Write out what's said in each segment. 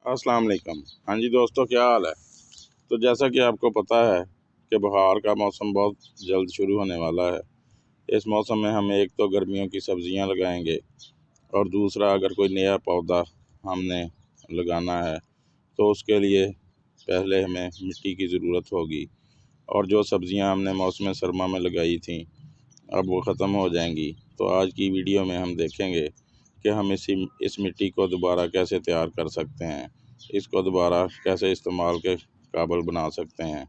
अस्सलाम वालेकुम। हाँ जी दोस्तों, क्या हाल है। तो जैसा कि आपको पता है कि बहार का मौसम बहुत जल्द शुरू होने वाला है। इस मौसम में हम एक तो गर्मियों की सब्ज़ियां लगाएंगे और दूसरा अगर कोई नया पौधा हमने लगाना है तो उसके लिए पहले हमें मिट्टी की ज़रूरत होगी। और जो सब्ज़ियां हमने मौसम सरमा में लगाई थी अब वो ख़त्म हो जाएंगी। तो आज की वीडियो में हम देखेंगे कि हम इस मिट्टी को दोबारा कैसे तैयार कर सकते हैं, इसको दोबारा कैसे इस्तेमाल के काबिल बना सकते हैं।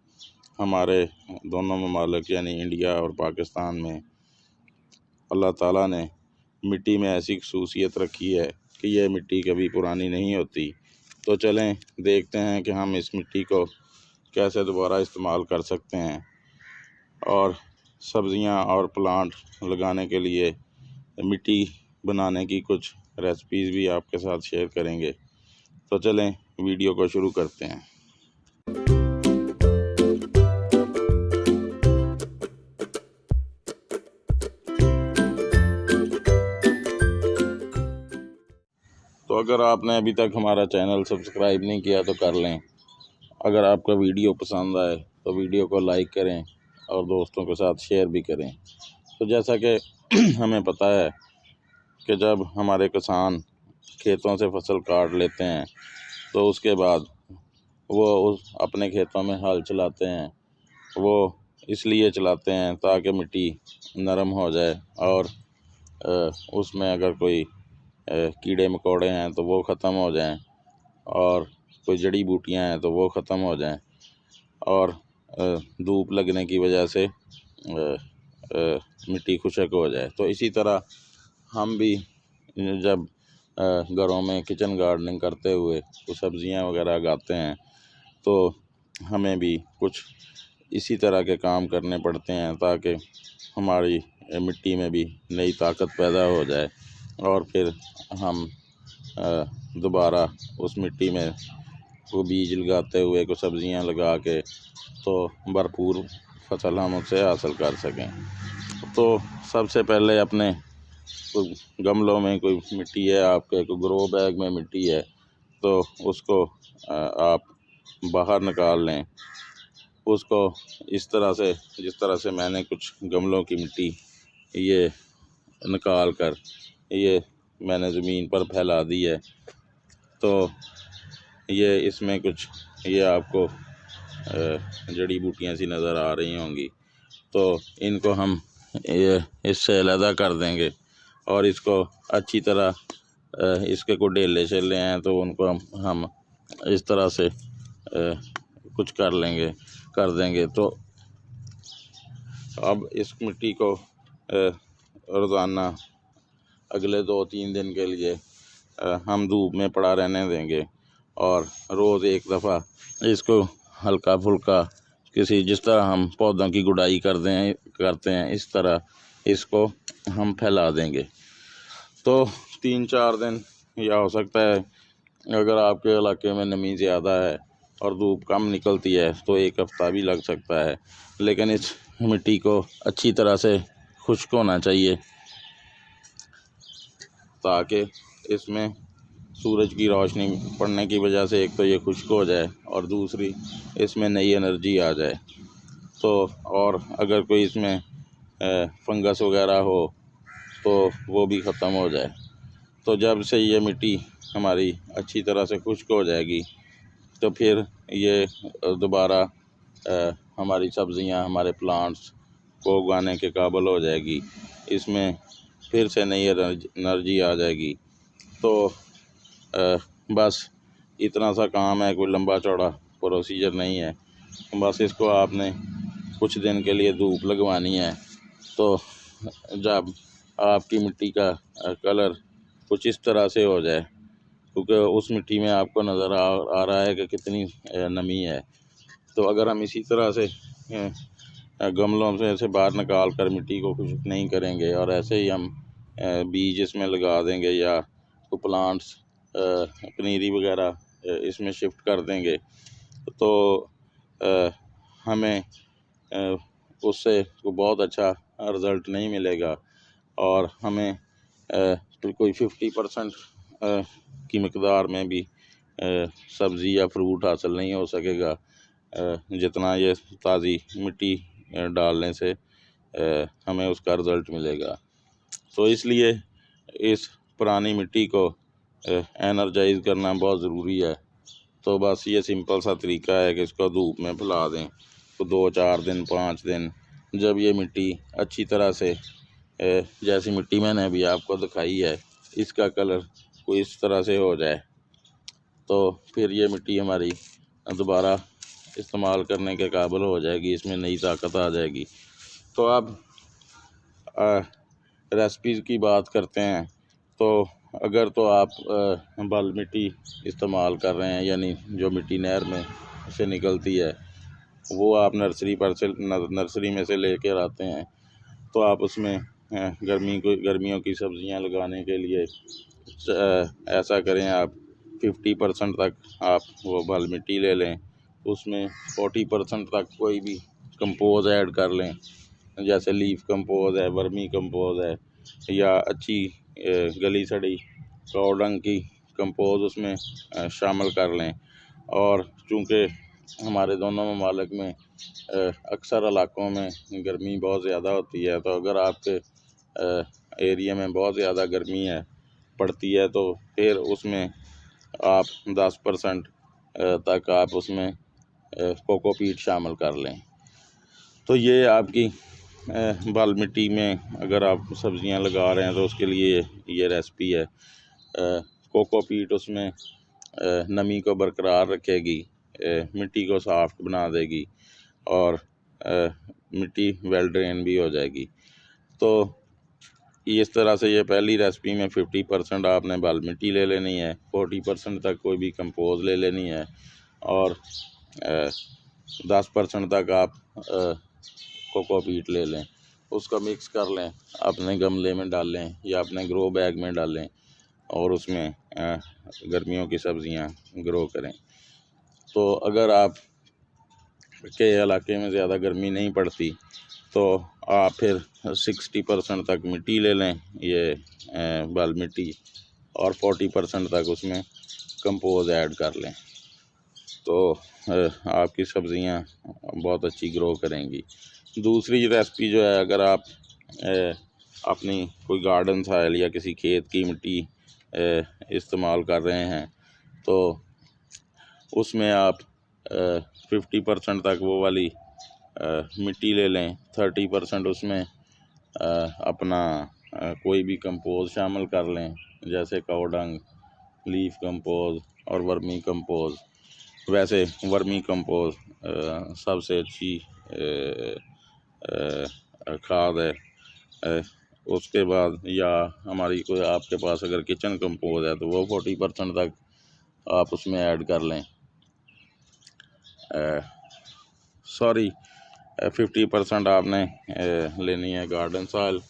हमारे दोनों ममालिक यानी इंडिया और पाकिस्तान में अल्लाह ताला ने मिट्टी में ऐसी खसूसियत रखी है कि यह मिट्टी कभी पुरानी नहीं होती। तो चलें देखते हैं कि हम इस मिट्टी को कैसे दोबारा इस्तेमाल कर सकते हैं और सब्ज़ियां और प्लांट लगाने के लिए मिट्टी बनाने की कुछ रेसिपीज़ भी आपके साथ शेयर करेंगे। तो चलें वीडियो को शुरू करते हैं। तो अगर आपने अभी तक हमारा चैनल सब्सक्राइब नहीं किया तो कर लें। अगर आपका वीडियो पसंद आए तो वीडियो को लाइक करें और दोस्तों के साथ शेयर भी करें। तो जैसा कि हमें पता है कि जब हमारे किसान खेतों से फसल काट लेते हैं तो उसके बाद वो उस अपने खेतों में हल चलाते हैं। वो इसलिए चलाते हैं ताकि मिट्टी नरम हो जाए और उसमें अगर कोई कीड़े मकोड़े हैं तो वो ख़त्म हो जाएं और कोई जड़ी बूटियां हैं तो वो ख़त्म हो जाएं और धूप लगने की वजह से मिट्टी खुशक हो जाए। तो इसी तरह हम भी जब घरों में किचन गार्डनिंग करते हुए कुछ सब्ज़ियां वगैरह उगाते हैं तो हमें भी कुछ इसी तरह के काम करने पड़ते हैं ताकि हमारी मिट्टी में भी नई ताकत पैदा हो जाए और फिर हम दोबारा उस मिट्टी में वो बीज लगाते हुए कुछ सब्ज़ियां लगा के तो भरपूर फसल हम उससे हासिल कर सकें। तो सबसे पहले अपने कोई गमलों में कोई मिट्टी है आपके, कोई ग्रो बैग में मिट्टी है तो उसको आप बाहर निकाल लें। उसको इस तरह से, जिस तरह से मैंने कुछ गमलों की मिट्टी ये निकाल कर ये मैंने ज़मीन पर फैला दी है। तो ये इसमें कुछ ये आपको जड़ी बूटियाँ सी नज़र आ रही होंगी तो इनको हम ये इससे अलहदा कर देंगे और इसको अच्छी तरह इसके कोई ढेले शेले हैं तो उनको हम इस तरह से कुछ कर देंगे। तो अब इस मिट्टी को रोज़ाना अगले 2-3 दिन के लिए हम धूप में पड़ा रहने देंगे और रोज़ एक दफ़ा इसको हल्का फुल्का जिस तरह हम पौधों की गुड़ाई करते हैं इस तरह इसको हम फैला देंगे। तो 3-4 दिन या हो सकता है अगर आपके इलाके में नमी ज़्यादा है और धूप कम निकलती है तो 1 हफ़्ता भी लग सकता है। लेकिन इस मिट्टी को अच्छी तरह से खुश्क होना चाहिए ताकि इसमें सूरज की रोशनी पड़ने की वजह से एक तो ये खुश्क हो जाए और दूसरी इसमें नई एनर्जी आ जाए। तो और अगर कोई इसमें फंगस वगैरह हो तो वो भी ख़त्म हो जाए। तो जब से ये मिट्टी हमारी अच्छी तरह से खुश्क हो जाएगी तो फिर ये दोबारा हमारी सब्ज़ियां, हमारे प्लांट्स को उगाने के काबिल हो जाएगी। इसमें फिर से नई एनर्जी आ जाएगी। तो बस इतना सा काम है, कोई लंबा चौड़ा प्रोसीजर नहीं है। बस इसको आपने कुछ दिन के लिए धूप लगवानी है। तो जब आपकी मिट्टी का कलर कुछ इस तरह से हो जाए, क्योंकि उस मिट्टी में आपको नज़र आ रहा है कि कितनी नमी है, तो अगर हम इसी तरह से गमलों से ऐसे बाहर निकाल कर मिट्टी को खुश्क नहीं करेंगे और ऐसे ही हम बीज इसमें लगा देंगे या तो प्लांट्स पनीरी वगैरह इसमें शिफ्ट कर देंगे तो हमें उससे बहुत अच्छा रिज़ल्ट नहीं मिलेगा और हमें कोई 50% की मकदार में भी सब्ज़ी या फ्रूट हासिल नहीं हो सकेगा जितना ये ताज़ी मिट्टी डालने से हमें उसका रिज़ल्ट मिलेगा। तो इसलिए इस पुरानी मिट्टी को एनर्जाइज़ करना बहुत ज़रूरी है। तो बस ये सिंपल सा तरीका है कि इसको धूप में फैला दें, तो 2-4 दिन 5 दिन जब ये मिट्टी अच्छी तरह से जैसी मिट्टी मैंने अभी आपको दिखाई है इसका कलर कोई इस तरह से हो जाए, तो फिर ये मिट्टी हमारी दोबारा इस्तेमाल करने के काबिल हो जाएगी, इसमें नई ताकत आ जाएगी। तो अब रेसिपीज़ की बात करते हैं। तो अगर तो आप बल मिट्टी इस्तेमाल कर रहे हैं, यानी जो मिट्टी नहर में से निकलती है वो आप नर्सरी में से लेकर आते हैं, तो आप उसमें गर्मियों की सब्ज़ियां लगाने के लिए ऐसा करें, आप 50% तक आप वो बल मिट्टी ले लें, उसमें 40% तक कोई भी कंपोज ऐड कर लें, जैसे लीफ कंपोज है, वर्मी कंपोज है, या अच्छी गली सड़ी काऊ डंग की कंपोज उसमें शामिल कर लें। और चूँकि हमारे दोनों ममालिक में अक्सर इलाकों में गर्मी बहुत ज़्यादा होती है, तो अगर आपके एरिया में बहुत ज़्यादा गर्मी पड़ती है तो फिर उसमें आप 10% तक आप उसमें कोकोपीट शामिल कर लें। तो ये आपकी बल मिट्टी में अगर आप सब्ज़ियां लगा रहे हैं तो उसके लिए ये रेसिपी है। कोकोपीट उसमें नमी को बरकरार रखेगी, मिट्टी को सॉफ्ट बना देगी और मिट्टी वेल ड्रेन भी हो जाएगी। तो इस तरह से ये पहली रेसिपी में 50% आपने बल मिट्टी ले लेनी है, 40% तक कोई भी कंपोज ले लेनी है और 10% तक आप कोकोपीट ले लें, उसका मिक्स कर लें, अपने गमले में डालें या अपने ग्रो बैग में डालें और उसमें गर्मियों की सब्ज़ियां ग्रो करें। तो अगर आप के इलाके में ज़्यादा गर्मी नहीं पड़ती तो आप फिर 60% तक मिट्टी ले लें, ये बल मिट्टी, और 40% तक उसमें कंपोज ऐड कर लें, तो आपकी सब्ज़ियां बहुत अच्छी ग्रो करेंगी। दूसरी रेसिपी जो है, अगर आप अपनी कोई गार्डन सॉइल या किसी खेत की मिट्टी इस्तेमाल कर रहे हैं तो उसमें आप 50% तक वो वाली मिट्टी ले लें, 30% उसमें अपना कोई भी कंपोज शामिल कर लें, जैसे काऊ डंग, लीफ कंपोज और वर्मी कंपोज। वैसे वर्मी कंपोज सबसे अच्छी खाद है। उसके बाद या हमारी कोई आपके पास अगर किचन कंपोज है तो वो 40% तक आप उसमें ऐड कर लें। 50% आपने लेनी है गार्डन सॉइल,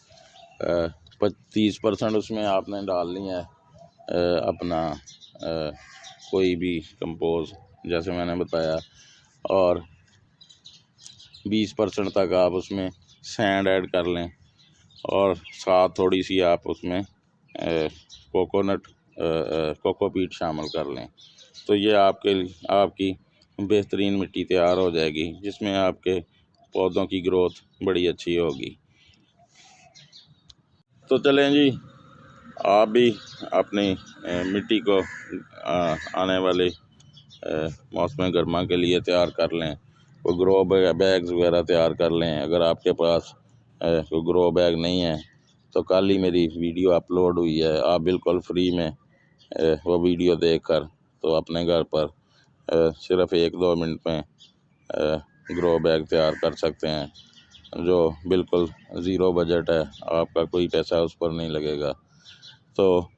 30% उसमें आपने डालनी है अपना कोई भी कंपोज जैसे मैंने बताया, और 20% तक आप उसमें सैंड ऐड कर लें और साथ थोड़ी सी आप उसमें कोकोपीट शामिल कर लें। तो ये आपकी बेहतरीन मिट्टी तैयार हो जाएगी जिसमें आपके पौधों की ग्रोथ बड़ी अच्छी होगी। तो चलें जी, आप भी अपनी मिट्टी को आने वाले मौसम गर्मा के लिए तैयार कर लें, कोई ग्रो बैग्स वगैरह तैयार कर लें। अगर आपके पास कोई ग्रो बैग नहीं है तो कल ही मेरी वीडियो अपलोड हुई है, आप बिल्कुल फ्री में वो वीडियो देखकर तो अपने घर पर सिर्फ 1-2 मिनट में ग्रो बैग तैयार कर सकते हैं, जो बिल्कुल ज़ीरो बजट है, आपका कोई पैसा उस पर नहीं लगेगा। तो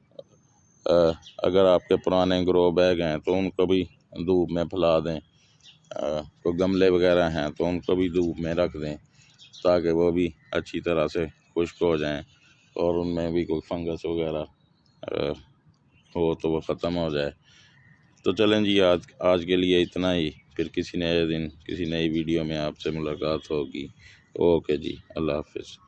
अगर आपके पुराने ग्रो बैग हैं तो उनको भी धूप में फैला दें, कोई गमले वगैरह हैं तो उनको भी धूप में रख दें ताकि वो भी अच्छी तरह से खुश्क हो जाएं और उनमें भी कोई फंगस वगैरह हो तो वो ख़त्म हो जाए। तो चलें जी, आज के लिए इतना ही, फिर किसी नए दिन किसी नई वीडियो में आपसे मुलाकात होगी। ओके जी, अल्लाह हाफ़िज़।